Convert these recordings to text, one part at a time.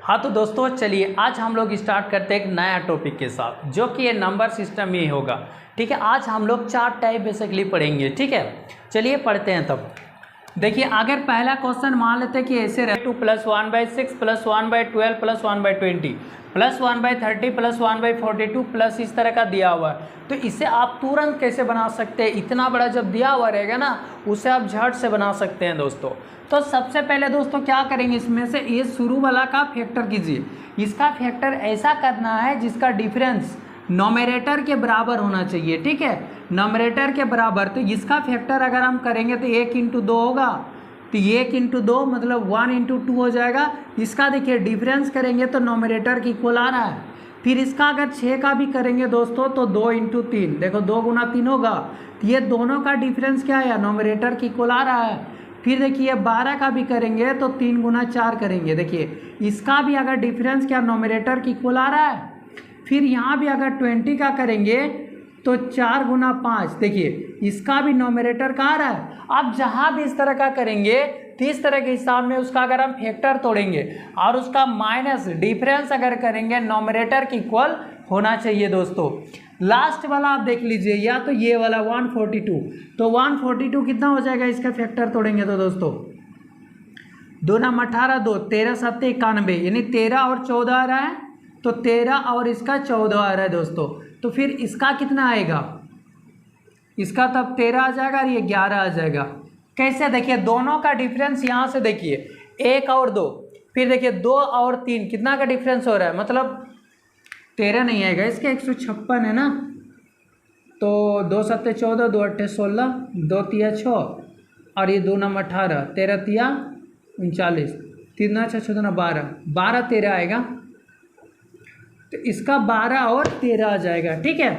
हाँ तो दोस्तों चलिए आज हम लोग स्टार्ट करते हैं एक नया टॉपिक के साथ, जो कि ये नंबर सिस्टम ही होगा। ठीक है, आज हम लोग 4 टाइप बेसिकली पढ़ेंगे। ठीक है, चलिए पढ़ते हैं। तब देखिए, अगर पहला क्वेश्चन मान लेते हैं कि ऐसे रहे 2 + 1/6 + 1/12 + 1/20 + 1/30 + 1/42 प्लस इस तरह का दिया हुआ है, तो इसे आप तुरंत कैसे बना सकते हैं? इतना बड़ा जब दिया हुआ रहेगा ना, उसे आप झट से बना सकते हैं दोस्तों। तो सबसे पहले दोस्तों क्या करेंगे, इसमें से ये शुरू वाला का फैक्टर कीजिए। इसका फैक्टर ऐसा करना है जिसका डिफरेंस नोमिनेटर के बराबर होना चाहिए। ठीक है, नोमिनेटर के बराबर। तो इसका फैक्टर अगर हम करेंगे तो 1 × 2 होगा, तो 1 × 2 मतलब 1 × 2 हो जाएगा। इसका देखिए डिफरेंस करेंगे तो नोमिनेटर की इक्वल आ रहा है। फिर इसका अगर 6 का भी करेंगे दोस्तों तो 2 × 3, देखो 2 × 3 होगा, तो ये दोनों का डिफरेंस क्या है, नोमिनेटर की इक्वल आ रहा है। फिर देखिए 12 का भी करेंगे तो 3 × 4 करेंगे, देखिए इसका भी अगर डिफरेंस क्या नोमिनेटर की इक्वल आ रहा है। फिर यहाँ भी अगर 20 का करेंगे तो 4 × 5, देखिए इसका भी नोमिनेटर का आ रहा है। अब जहाँ भी इस तरह का करेंगे तो इस तरह के हिसाब में उसका अगर हम फैक्टर तोड़ेंगे और उसका माइनस डिफरेंस अगर करेंगे, नोमिनेटर की इक्वल होना चाहिए दोस्तों। लास्ट वाला आप देख लीजिए, या तो ये वाला 142, तो 142 कितना हो जाएगा, इसका फैक्टर तोड़ेंगे तो दोस्तों 2 × 18 2, 13 × 7 91, यानी 13 और 14 आ रहा है, तो 13 और इसका 14 आ रहा है दोस्तों। तो फिर इसका कितना आएगा, इसका तब 13 आ जाएगा और ये 11 आ जाएगा। कैसे, देखिए दोनों का डिफरेंस यहाँ से देखिए 1 और 2, फिर देखिए 2 और 3 कितना का डिफरेंस हो रहा है, मतलब 13 नहीं आएगा, इसके 156 है ना, तो 2 × 7 14, 2 × 8 16, 2 × 3 6 और ये 2 × 18, 13 × 3 39, 3 × 6 14 12, 12 13 आएगा, तो इसका 12 और 13 आ जाएगा। ठीक है,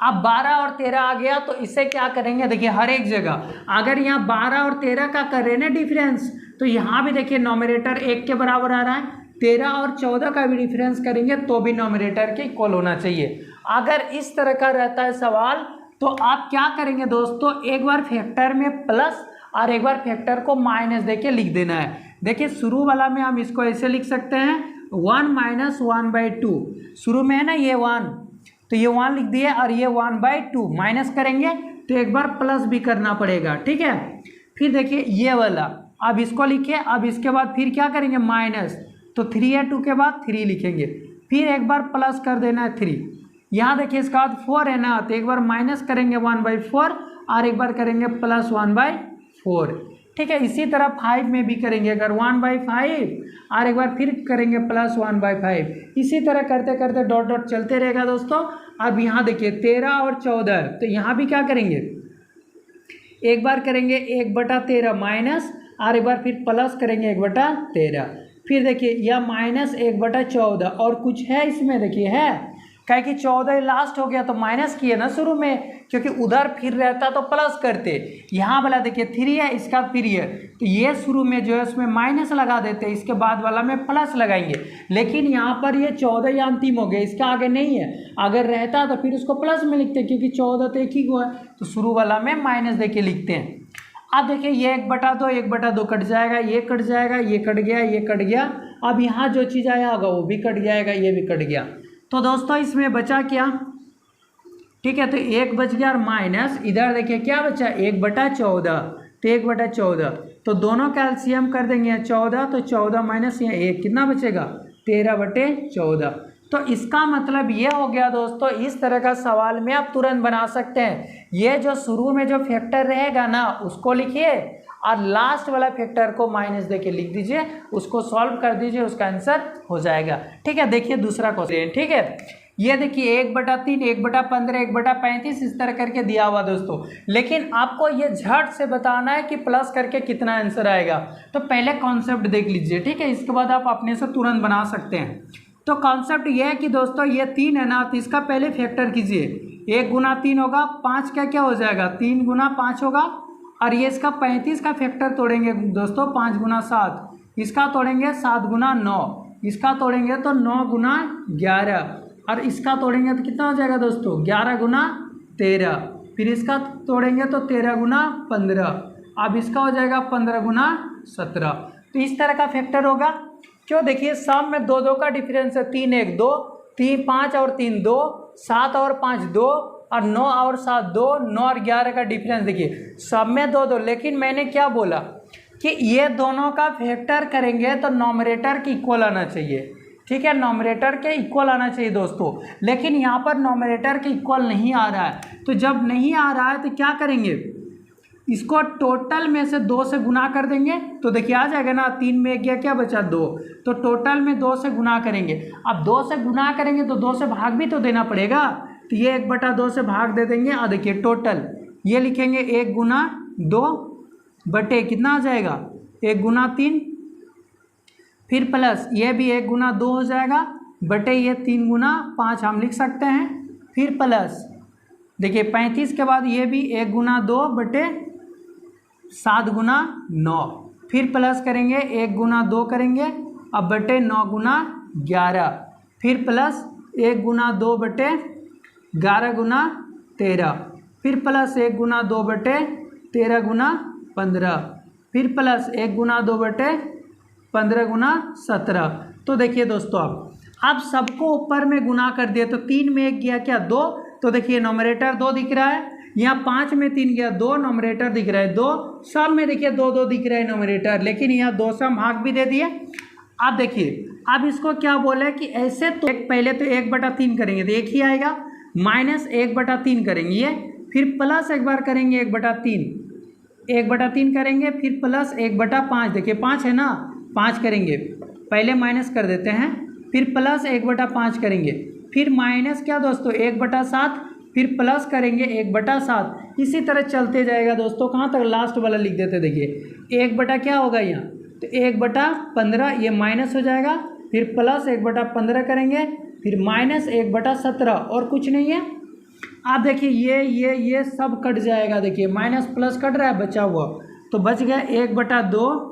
अब 12 और 13 आ गया तो इसे क्या करेंगे, देखिए हर एक जगह अगर यहाँ 12 और 13 का कर रहे ना डिफरेंस, तो यहाँ भी देखिए नोमिनेटर 1 के बराबर आ रहा है। 13 और 14 का भी डिफरेंस करेंगे तो भी नोमिनेटर के इक्वल होना चाहिए। अगर इस तरह का रहता है सवाल तो आप क्या करेंगे दोस्तों, एक बार फैक्टर में प्लस और एक बार फैक्टर को माइनस देके लिख देना है। देखिए शुरू वाला में हम इसको ऐसे लिख सकते हैं 1 - 1/2, शुरू में है ना ये 1, तो ये 1 लिख दिए और ये 1/2 माइनस करेंगे तो एक बार प्लस भी करना पड़ेगा। ठीक है, फिर देखिए ये वाला, अब इसको लिखिए, अब इसके बाद फिर क्या करेंगे माइनस, तो 3 है 2 के बाद 3 लिखेंगे, फिर एक बार प्लस कर देना है 3। यहाँ देखिए इसका बाद 4 है ना, तो एक बार माइनस करेंगे 1/4 और एक बार करेंगे प्लस 1/4। ठीक है, इसी तरह 5 में भी करेंगे, अगर 1/5 और एक बार फिर करेंगे प्लस 1/5, इसी तरह करते करते डॉट डॉट चलते रहेगा दोस्तों। अब यहाँ देखिए 13 और 14, तो यहाँ भी क्या करेंगे, एक बार करेंगे 1/13 माइनस और एक बार फिर प्लस करेंगे 1/13, फिर देखिए यह माइनस 1/14 और कुछ है इसमें, देखिए है क्या कि 14 लास्ट हो गया तो माइनस किए ना शुरू में, क्योंकि उधर फिर रहता तो प्लस करते। यहाँ वाला देखिए 3 है, इसका 3 है, तो ये शुरू में जो है उसमें माइनस लगा देते, इसके बाद वाला में प्लस लगाएंगे। लेकिन यहाँ पर ये 14 या अंतिम हो गया, इसका आगे नहीं है, अगर रहता तो फिर उसको प्लस में लिखते, क्योंकि 14 तो एक ही को है, तो शुरू वाला में माइनस दे के लिखते हैं। अब देखिए ये 1/2 1/2 कट जाएगा, ये कट जाएगा, ये कट गया, ये कट गया। अब यहाँ जो चीज़ आया होगा वो भी कट जाएगा, ये भी कट गया। तो दोस्तों इसमें बचा क्या, ठीक है, तो 1 बच गया और माइनस इधर देखिए क्या बचा 1/14, तो 1/14, तो दोनों का एलसीएम कर देंगे 14, तो 14 माइनस यहाँ 1 कितना बचेगा 13/14। तो इसका मतलब ये हो गया दोस्तों, इस तरह का सवाल में आप तुरंत बना सकते हैं। ये जो शुरू में जो फैक्टर रहेगा ना उसको लिखिए और लास्ट वाला फैक्टर को माइनस देके लिख दीजिए, उसको सॉल्व कर दीजिए, उसका आंसर हो जाएगा। ठीक है, देखिए दूसरा क्वेश्चन। ठीक है, ये देखिए 1/3 1/15 1/35 इस तरह करके दिया हुआ दोस्तों, लेकिन आपको ये झट से बताना है कि प्लस करके कितना आंसर आएगा। तो पहले कॉन्सेप्ट देख लीजिए, ठीक है, इसके बाद आप अपने से तुरंत बना सकते हैं। तो कॉन्सेप्ट ये है कि दोस्तों ये 3 है ना, तो इसका पहले फैक्टर कीजिए, 1 × 3 होगा, 5 का क्या हो जाएगा 3 × 5 होगा, और ये इसका 35 का फैक्टर तोड़ेंगे दोस्तों 5 × 7, इसका तोड़ेंगे 7 × 9, इसका तोड़ेंगे तो 9 × 11, और इसका तोड़ेंगे तो कितना हो जाएगा दोस्तों 11 × 13, फिर इसका तोड़ेंगे तो 13 × 15, अब इसका हो जाएगा 15 × 17। तो इस तरह का फैक्टर होगा। क्यों, देखिए सम में 2 2 का डिफरेंस है, 3 1 2, 3 5 और 3 2, 7 और 5 2, और 9 और 7 2, 9 और 11 का डिफरेंस देखिए सब में 2 2। लेकिन मैंने क्या बोला कि ये दोनों का फैक्टर करेंगे तो नॉमरेटर के इक्वल आना चाहिए, ठीक है, नॉमरेटर के इक्वल आना चाहिए दोस्तों। लेकिन यहाँ पर नॉमरेटर के इक्वल नहीं आ रहा है, तो जब नहीं आ रहा है तो क्या करेंगे, इसको टोटल में से 2 से गुना कर देंगे, तो देखिए आ जाएगा ना, 3 में गया क्या बचा 2, तो टोटल में 2 से गुना करेंगे। अब 2 से गुना करेंगे तो 2 से भाग भी तो देना पड़ेगा, तो ये 1/2 से भाग दे देंगे। और देखिए टोटल ये लिखेंगे 1 गुना 2 बटे कितना आ जाएगा 1 गुना 3, फिर प्लस ये भी 1 गुना 2 हो जाएगा बटे ये 3 गुना 5 हम लिख सकते हैं, फिर प्लस देखिए 35 के बाद ये भी 1 गुना 2 बटे 7 गुना 9, फिर प्लस करेंगे 1 गुना 2 करेंगे अब बटे 9 गुना 11, फिर प्लस 1 गुना 2 बटे 11 गुना 13, फिर प्लस 1 गुना 2 बटे 13 गुना 15, फिर प्लस 1 गुना 2 बटे 15 गुना 17। तो देखिए दोस्तों अब सबको ऊपर में गुना कर दिया, तो 3 में 1 गया क्या 2, तो देखिए नॉमरेटर 2 दिख रहा है, यहाँ 5 में 3 गया 2, नॉमरेटर दिख रहा है 2, सब में देखिए 2 2 दिख रहा है नॉमरेटर, लेकिन यहाँ 2 से हम भाग भी दे दिए। अब देखिए अब इसको क्या बोले कि ऐसे तो पहले तो 1/3 करेंगे तो 1 ही आएगा, माइनस 1/3 करेंगे ये, फिर प्लस एक बार करेंगे 1/3 करेंगे, फिर प्लस 1/5, देखिए 5 है ना 5 करेंगे, पहले माइनस कर देते हैं, फिर प्लस 1/5 करेंगे, फिर माइनस क्या दोस्तों 1/7, फिर प्लस करेंगे 1/7, इसी तरह चलते जाएगा दोस्तों, कहाँ तक लास्ट वाला लिख देते देखिए 1 क्या होगा यहाँ, तो 1/15 ये माइनस हो जाएगा, फिर प्लस 1/15 करेंगे, फिर माइनस 1/17 और कुछ नहीं है। आप देखिए ये सब कट जाएगा, देखिए माइनस प्लस कट रहा है बचा हुआ, तो बच गया 1/2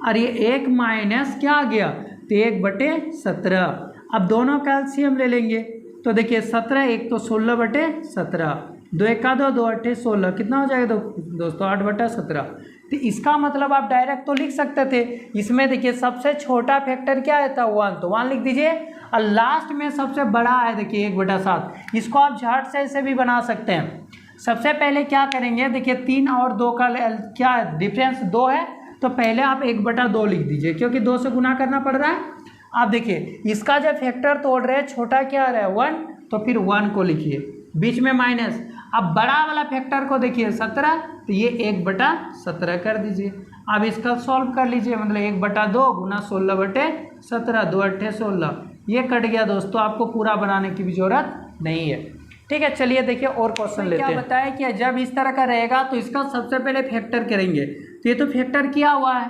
और ये 1 माइनस क्या आ गया तो 1/17। अब दोनों का एलसीएम ले लेंगे, तो देखिए 17 1 तो 16/17, 2 1 2 2 8 16, कितना हो जाएगा दोस्तों 8/17। तो इसका मतलब आप डायरेक्ट तो लिख सकते थे, इसमें देखिए सबसे छोटा फैक्टर क्या है था 1, तो 1 लिख दीजिए, और लास्ट में सबसे बड़ा है देखिए 1/7, इसको आप झट से ऐसे भी बना सकते हैं। सबसे पहले क्या करेंगे, देखिए 3 और 2 का क्या डिफरेंस 2 है, तो पहले आप 1/2 लिख दीजिए, क्योंकि 2 से गुना करना पड़ रहा है। आप देखिए इसका जब फैक्टर तोड़ रहे हैं छोटा क्या आ रहा है 1, तो फिर 1 को लिखिए, बीच में माइनस, अब बड़ा वाला फैक्टर को देखिए 17, तो ये 1/17 कर दीजिए। अब इसका सॉल्व कर लीजिए, मतलब 1/2 गुना 16/17, 2 8 16, ये कट गया दोस्तों, आपको पूरा बनाने की भी जरूरत नहीं है। ठीक है, चलिए देखिए और क्वेश्चन लेते हैं। क्या बताया कि जब इस तरह का रहेगा तो इसका सबसे पहले फैक्टर करेंगे, तो ये तो फैक्टर किया हुआ है,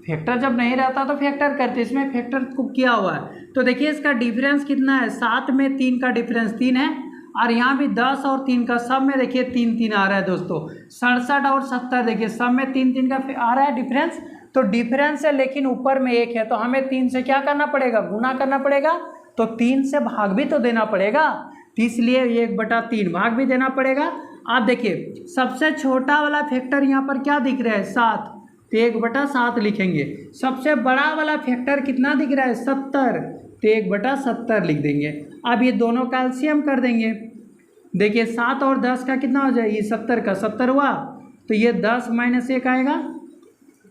फैक्टर जब नहीं रहता तो फैक्टर करते, इसमें फैक्टर को किया हुआ है, तो देखिए इसका डिफरेंस कितना है, 7 में 3 का डिफरेंस 3 है, और यहाँ भी 10 और 3 का सब में देखिए 3 3 आ रहा है दोस्तों, 67 और 70 देखिए सब में 3 3 का आ रहा है डिफरेंस, तो डिफरेंस है लेकिन ऊपर में 1 है, तो हमें 3 से क्या करना पड़ेगा, गुना करना पड़ेगा, तो 3 से भाग भी तो देना पड़ेगा, तो इसलिए 1/3 भाग भी देना पड़ेगा। आप देखिए सबसे छोटा वाला फैक्टर यहाँ पर क्या दिख रहा है 7, तो 1/7 लिखेंगे, सबसे बड़ा वाला फैक्टर कितना दिख रहा है 70, तो 1/70 लिख देंगे। अब ये दोनों का एलसीएम कर देंगे, देखिए 7 और 10 का कितना हो जाएगा, ये 70 का 70 हुआ, तो ये 10 माइनस 1 आएगा,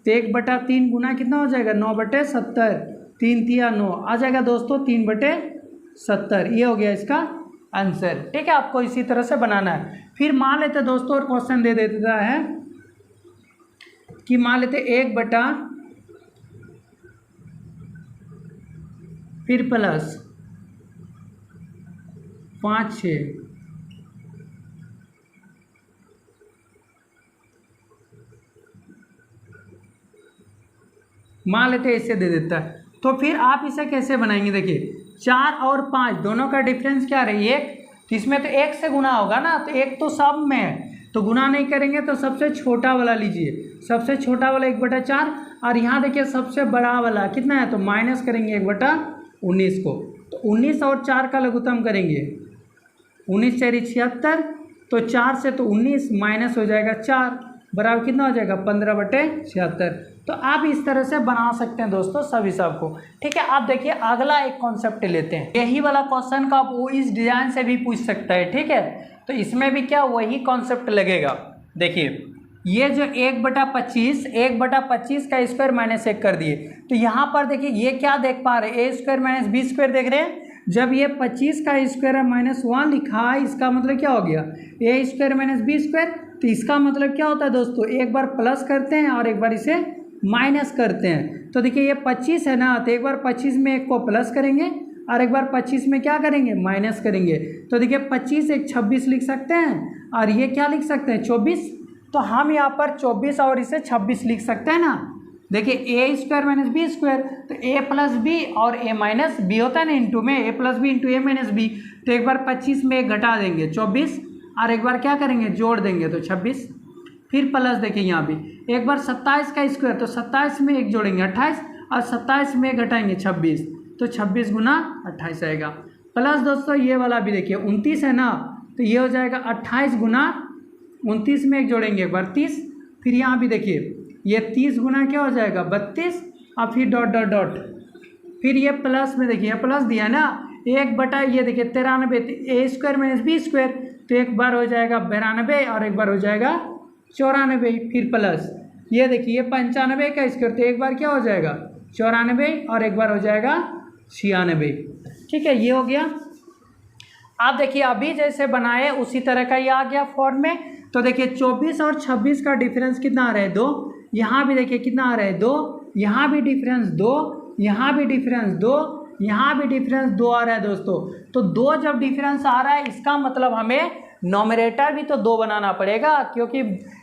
तो 1/3 गुना कितना हो जाएगा 9/70, 3 3 9 आ जाएगा दोस्तों 3/70, ये हो गया इसका आंसर। ठीक है, आपको इसी तरह से बनाना है। फिर मान लेते दोस्तों और क्वेश्चन दे देता है कि मान लेते 1/ फिर प्लस 5 6 मान लेते इससे दे देता है, तो फिर आप इसे कैसे बनाएंगे, देखिए 4 और 5 दोनों का डिफरेंस क्या रही है 1, तो इसमें तो 1 से गुना होगा ना, तो 1 तो सब में है, तो गुना नहीं करेंगे, तो सबसे छोटा वाला लीजिए, सबसे छोटा वाला 1/4, और यहाँ देखिए सबसे बड़ा वाला कितना है, तो माइनस करेंगे 1/19 को, तो 19 और 4 का लघुत्तम करेंगे, 19 4 76, तो 4 से तो 19 माइनस हो जाएगा 4, बराबर कितना हो जाएगा 15/76, तो आप इस तरह से बना सकते हैं दोस्तों सभी सबको। ठीक है, आप देखिए अगला एक कॉन्सेप्ट लेते हैं। यही वाला क्वेश्चन का आप वो इस डिजाइन से भी पूछ सकता है। ठीक है, तो इसमें भी क्या वही कॉन्सेप्ट लगेगा। देखिए ये जो 1/25 का स्क्वायर माइनस 1 कर दिए, तो यहाँ पर देखिए ये क्या देख पा रहे हैं, a square minus b square देख रहे हैं। जब ये 25 का स्क्वायर माइनस 1 लिखा है, इसका मतलब क्या हो गया, ए स्क्वायर माइनस बी स्क्वायर। तो इसका मतलब क्या होता है दोस्तों, एक बार प्लस करते हैं और एक बार इसे माइनस करते हैं। तो देखिए ये 25 है ना, तो एक बार 25 में एक को प्लस करेंगे और एक बार 25 में क्या करेंगे, माइनस करेंगे। तो देखिए 25 एक 26 लिख सकते हैं और ये क्या लिख सकते हैं, 24। तो हम यहाँ पर 24 और इसे 26 लिख सकते हैं ना। देखिए ए स्क्वायर माइनस बी स्क्वायर, तो ए प्लस बी और ए माइनस बी होता है ना इंटू में, ए plus B into a minus B. तो एक बार 25 में एक घटा देंगे 24 और एक बार क्या करेंगे, जोड़ देंगे तो 26। फिर प्लस देखिए यहाँ भी एक बार 27 का स्क्वायर, तो 27 में एक जोड़ेंगे 28 और 27 में एक घटाएंगे 26, तो 26 गुना 28 आएगा। प्लस दोस्तों ये वाला भी देखिए 29 है ना, तो ये हो जाएगा 28 गुना 29 में एक जोड़ेंगे एक बार 30। फिर यहाँ भी देखिए ये 30 गुना क्या हो जाएगा 32 और फिर डॉट डॉट डॉट। फिर ये प्लस में देखिए प्लस दिया ना, 1/, ये देखिए 93, ए स्क्वायर माइनस बी स्क्वायर, तो एक बार हो जाएगा 92 और एक बार हो जाएगा 94। फिर प्लस ये देखिए ये 95 का स्क्वायर, तो एक बार क्या हो जाएगा 94 और एक बार हो जाएगा 96। ठीक है, ये हो गया। आप देखिए अभी जैसे बनाए उसी तरह का ये आ गया फॉर्म में। तो देखिए 24 और 26 का डिफरेंस कितना आ रहा है 2, यहाँ भी देखिए कितना आ रहा है 2, यहाँ भी डिफरेंस 2, यहाँ भी डिफरेंस 2, यहाँ भी डिफरेंस 2 आ रहा है दोस्तों। तो 2 जब डिफरेंस आ रहा है इसका मतलब हमें नॉमिनेटर भी तो 2 बनाना पड़ेगा, क्योंकि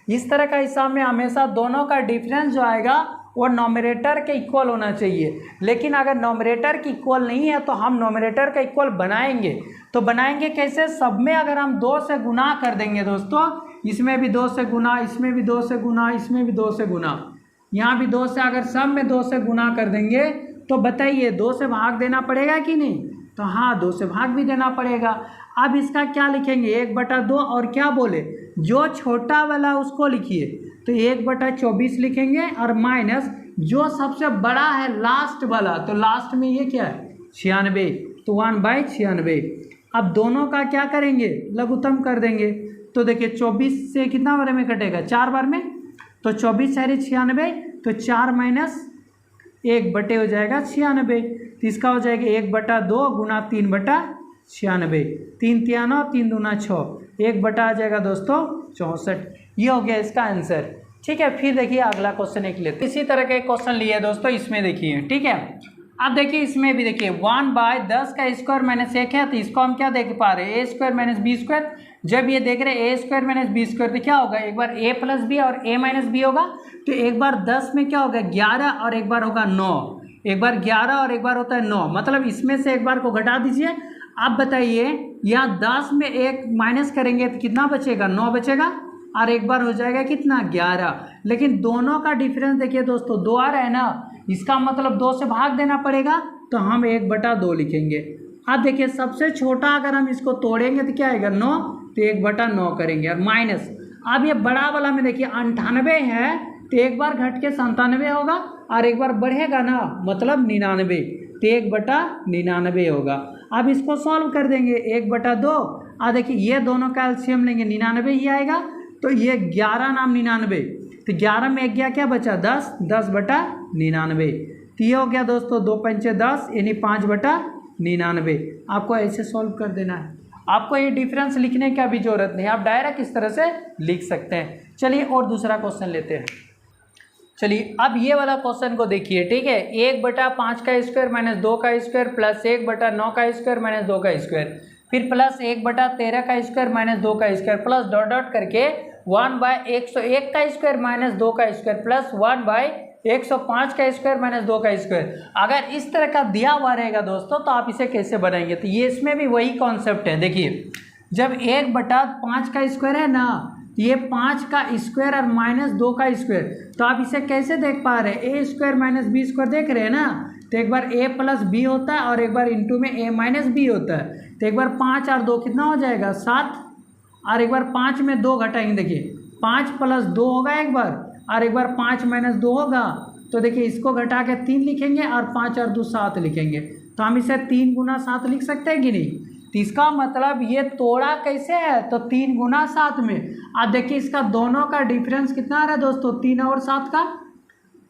इस तरह का हिसाब में हमेशा दोनों का डिफरेंस जो आएगा वो नॉमिनेटर के इक्वल होना चाहिए। लेकिन अगर नॉमिनेटर की इक्वल नहीं है तो हम नॉमिनेटर का इक्वल बनाएंगे। तो बनाएंगे कैसे, सब में अगर हम 2 से गुना कर देंगे दोस्तों, इसमें भी 2 से गुना, इसमें भी 2 से गुना, इसमें भी 2 से गुना, यहाँ भी 2 से, अगर सब में 2 से गुना कर देंगे तो बताइए 2 से भाग देना पड़ेगा कि नहीं। तो हाँ 2 से भाग भी देना पड़ेगा। अब इसका क्या लिखेंगे 1/2 और क्या बोले, जो छोटा वाला उसको लिखिए, तो 1/24 लिखेंगे और माइनस जो सबसे बड़ा है लास्ट वाला, तो लास्ट में ये क्या है 96, तो 1/96। अब दोनों का क्या करेंगे, लघुत्तम कर देंगे। तो देखिए 24 से कितना बार में कटेगा, 4 बार में, तो 24 सारे 96, तो 4 माइनस 1 बटे हो जाएगा 96। तो इसका हो जाएगा 1/2 गुना 3/96, 3 3 9, 3 दूना 6, 1 आ जाएगा दोस्तों 64। ये हो गया इसका आंसर। ठीक है, फिर देखिए अगला क्वेश्चन एक लेते हैं। इसी तरह का एक क्वेश्चन लिया दोस्तों, इसमें देखिए। ठीक है, अब देखिए इसमें भी देखिए 1/10 का स्क्वायर माइनस 1 है, तो इसको हम क्या देख पा रहे हैं, a square minus b square. जब ये देख रहे हैं a square minus b square, तो क्या होगा, एक बार ए प्लस बी और ए माइनस बी होगा। तो एक बार 10 में क्या होगा 11 और एक बार होगा 9, एक बार 11 और एक बार होता है 9, मतलब इसमें से एक बार को घटा दीजिए। आप बताइए यहाँ 10 में एक माइनस करेंगे तो कितना बचेगा, 9 बचेगा और एक बार हो जाएगा कितना 11। लेकिन दोनों का डिफरेंस देखिए दोस्तों 2 आ रहा है ना, इसका मतलब 2 से भाग देना पड़ेगा, तो हम 1/2 लिखेंगे। अब देखिए सबसे छोटा अगर हम इसको तोड़ेंगे तो क्या आएगा 9, तो 1/9 करेंगे और माइनस। अब ये बड़ा वाला में देखिए 98 है, तो एक बार घट के 97 होगा और एक बार बढ़ेगा ना, मतलब 99, तो 1/99 होगा। अब इसको सॉल्व कर देंगे 1/2। अब देखिए ये दोनों का एलसीएम लेंगे 99 ही आएगा, तो ये 11 नाम 99, तो 11 में 1 गया क्या बचा 10, 10/99। तो ये हो गया दोस्तों 2 पंचे 10 यानी 5/99। आपको ऐसे सॉल्व कर देना है, आपको ये डिफरेंस लिखने का भी जरूरत नहीं, आप डायरेक्ट इस तरह से लिख सकते हैं। चलिए और दूसरा क्वेश्चन लेते हैं। चलिए अब ये वाला क्वेश्चन को देखिए। ठीक है, 1/5 का स्क्वायर माइनस 2 का स्क्वायर प्लस 1/9 का स्क्वायर माइनस 2 का स्क्वायर, फिर प्लस 1/13 का स्क्वायर माइनस 2 का स्क्वायर, प्लस डॉट डॉट करके 1/101 का स्क्वायर माइनस 2 का स्क्वायर, प्लस 1/105 का स्क्वायर माइनस 2 का स्क्वायर। अगर इस तरह का दिया हुआ रहेगा दोस्तों तो आप इसे कैसे बनाएंगे, तो ये इसमें भी वही कॉन्सेप्ट है। देखिए जब 1/5 का स्क्वायर है ना, ये 5 का स्क्वायर और माइनस 2 का स्क्वायर, तो आप इसे कैसे देख पा रहे हैं, a square minus b square देख रहे हैं ना, तो एक बार ए प्लस बी होता है और एक बार इंटू में ए माइनस बी होता है। तो एक बार 5 और 2 कितना हो जाएगा 7, और एक बार 5 में 2 घटाएंगे, देखिए 5 + 2 होगा एक बार, और एक बार 5 - 2 होगा, तो देखिए इसको घटा के 3 लिखेंगे और 5 और 2 7 लिखेंगे, तो हम इसे 3 गुना 7 लिख सकते हैं कि नहीं। तो इसका मतलब ये तोड़ा कैसे है, तो 3 गुना 7 में। अब देखिए इसका दोनों का डिफरेंस कितना आ रहा है दोस्तों, 3 और 7 का।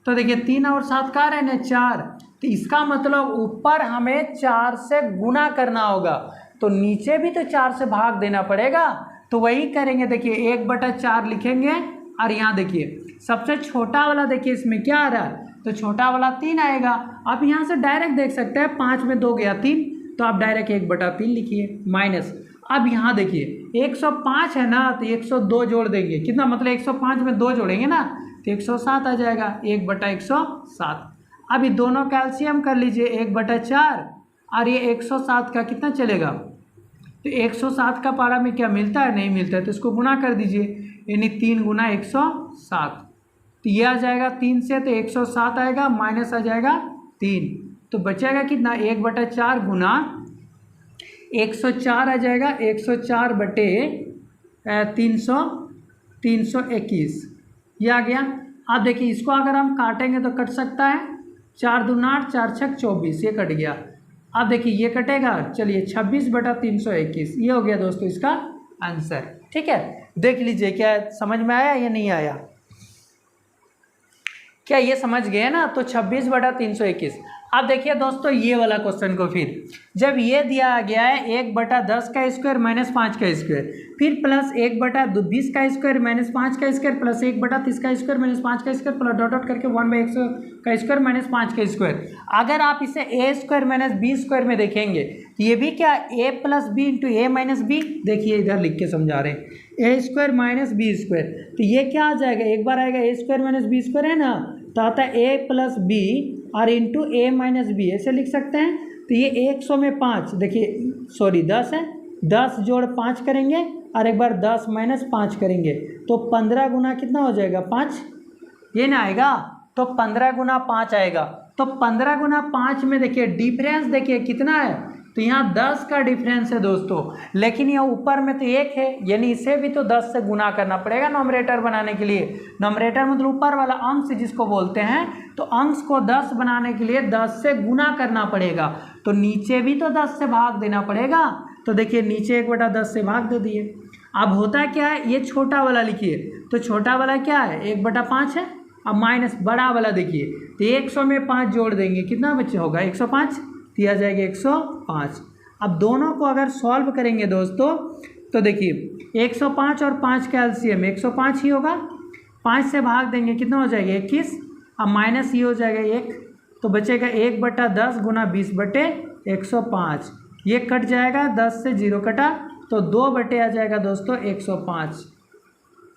तो देखिए 3 और 7 का आ रहा है ना 4, तो इसका मतलब ऊपर हमें 4 से गुना करना होगा, तो नीचे भी तो 4 से भाग देना पड़ेगा। तो वही करेंगे, देखिए 1/4 लिखेंगे और यहाँ देखिए सबसे छोटा वाला देखिए इसमें क्या आ रहा है, तो छोटा वाला 3 आएगा। आप यहाँ से डायरेक्ट देख सकते हैं 5 में 2 गया 3, तो आप डायरेक्ट 1/3 लिखिए माइनस। अब यहाँ देखिए 105 है ना, तो 102 जोड़ देंगे, कितना मतलब 105 में 2 जोड़ेंगे ना, तो 107 आ जाएगा, 1/107। अभी दोनों कैल्शियम कर लीजिए 1/4 और ये 107 का कितना चलेगा, तो 107 का पारा में क्या मिलता है, नहीं मिलता है, तो इसको गुना कर दीजिए, यानी 3 गुना 107, तो ये आ जाएगा 3 से, तो 107 आएगा, माइनस आ जाएगा 3, तो बचेगा कितना 1/4 गुना 104 आ जाएगा, 104/321 ये आ गया। अब देखिए इसको अगर हम काटेंगे तो कट सकता है, 4 दूना 8, 4 छक 24, ये कट गया। अब देखिए ये कटेगा, चलिए 26/321, ये हो गया दोस्तों इसका आंसर। ठीक है, देख लीजिए क्या समझ में आया या नहीं आया, क्या ये समझ गए ना, तो 26/321। अब देखिए दोस्तों ये वाला क्वेश्चन को, फिर जब ये दिया गया है 1/10 का स्क्वायर माइनस 5 का स्क्वायर, फिर प्लस 1/20 का स्क्वायर माइनस 5 का स्क्वायर, प्लस 1/30 का स्क्वायर माइनस 5 का स्क्वायर, प्लस डॉट डॉट करके 1/100 का स्क्वायर माइनस 5 का स्क्वायर। अगर आप इसे a square minus b square में देखेंगे तो ये भी क्या a + b into a minus b, देखिए इधर लिख के समझा रहे हैं, a square minus b square, तो ये क्या आ जाएगा, एक बार आएगा a square minus b square है ना, तो आता है a + b और इंटू ए माइनस बी, ऐसे लिख सकते हैं। तो ये 100 में 5, देखिए सॉरी 10 है, 10 जोड़ 5 करेंगे और एक बार 10 माइनस 5 करेंगे, तो 15 गुना कितना हो जाएगा 5, ये ना आएगा, तो 15 गुना 5 आएगा। तो 15 गुना 5 में देखिए डिफरेंस देखिए कितना है, तो यहाँ 10 का डिफरेंस है दोस्तों, लेकिन यहाँ ऊपर में तो 1 है, यानी इसे भी तो 10 से गुना करना पड़ेगा नॉमरेटर बनाने के लिए। नॉमरेटर मतलब ऊपर वाला अंश जिसको बोलते हैं, तो अंश को 10 बनाने के लिए 10 से गुना करना पड़ेगा, तो नीचे भी तो 10 से भाग देना पड़ेगा। तो देखिए नीचे 1/10 से भाग दे दिए। अब होता क्या है, ये छोटा वाला लिखिए, तो छोटा वाला क्या है 1/5 है, अब माइनस बड़ा वाला देखिए, तो 100 में 5 जोड़ देंगे, कितना बच्चे होगा 105, दिया जाएगा 105। अब दोनों को अगर सॉल्व करेंगे दोस्तों, तो देखिए 105 और 5 का एलसीएम 105 ही होगा, 5 से भाग देंगे कितना हो जाएगा 21, अब माइनस ही हो जाएगा 1, तो बचेगा 1/10 गुना 20/105, ये कट जाएगा, 10 से 0 कटा, तो 2 बटे आ जाएगा दोस्तों 105।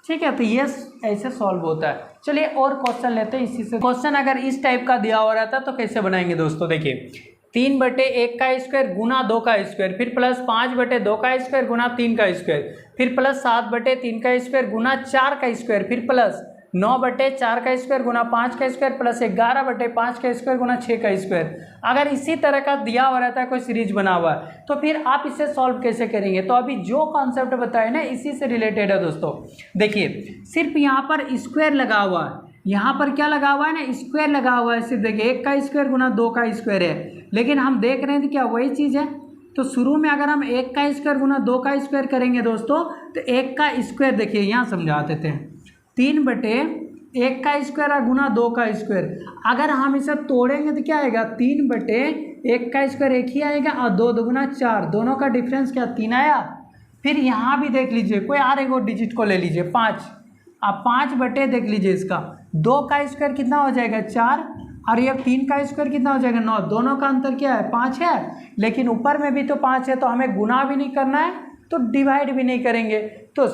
ठीक है, तो ये ऐसे सॉल्व होता है। चलिए और क्वेश्चन लेते हैं इसी से। क्वेश्चन अगर इस टाइप का दिया हो रहा था तो कैसे बनाएंगे दोस्तों, देखिए 3/1 का स्क्वायर गुना 2 का स्क्वायर, फिर प्लस 5/2 का स्क्वायर गुना 3 का स्क्वायर, फिर प्लस 7/3 का स्क्वायर गुना 4 का स्क्वायर, फिर प्लस 9/4 का स्क्वायर गुना 5 का स्क्वायर, प्लस 11/5 का स्क्वायर गुना 6 का स्क्वायर। अगर इसी तरह का दिया हुआ रहता है, कोई सीरीज बना हुआ है, तो फिर आप इसे सॉल्व कैसे करेंगे। तो अभी जो कॉन्सेप्ट बताए ना इसी से रिलेटेड है दोस्तों। देखिए सिर्फ यहाँ पर स्क्वायर लगा हुआ है, यहाँ पर क्या लगा हुआ है ना, स्क्वायर लगा हुआ है, सिर्फ देखिए 1 का स्क्वायर गुना 2 का स्क्वायर है, लेकिन हम देख रहे हैं कि क्या वही चीज़ है। तो शुरू में अगर हम 1 का स्क्वायर गुना 2 का स्क्वायर करेंगे दोस्तों, तो 1 का स्क्वायर देखिए यहाँ समझा देते हैं, 3/1 का स्क्वायर और गुना 2 का स्क्वायर। अगर हम इसे तोड़ेंगे तो क्या आएगा, 3/1 का स्क्वायर 1 ही आएगा और 2 दूना 4, दोनों का डिफरेंस क्या 3 आया। फिर यहाँ भी देख लीजिए, कोई और एक और डिजिट को ले लीजिए 5, अब 5 देख लीजिए इसका 2 का स्क्वायर कितना हो जाएगा 4, और ये 3 का स्क्वायर कितना हो जाएगा 9, दोनों का अंतर क्या है 5 है, लेकिन ऊपर में भी तो 5 है, तो हमें गुना भी नहीं करना है तो डिवाइड भी नहीं करेंगे, तो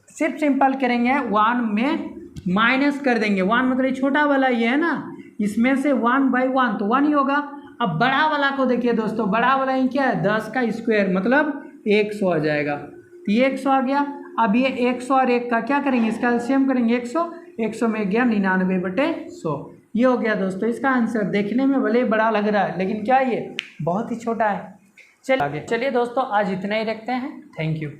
सिर्फ सिंपल करेंगे 1 में माइनस कर देंगे। 1 मतलब ये छोटा वाला ये है ना, इसमें से 1/1 तो 1 ही होगा। अब बड़ा वाला को देखिए दोस्तों, बड़ा वाला ये क्या है 10 का स्क्वायर मतलब 100 आ जाएगा, तो ये 100 आ गया। अब ये 100 और 1 का क्या करेंगे, इसका एलसीएम करेंगे 100 में गया 99/100, ये हो गया दोस्तों इसका आंसर। देखने में भले बड़ा लग रहा है, लेकिन क्या ये बहुत ही छोटा है। चलिए दोस्तों आज इतना ही रखते हैं, थैंक यू।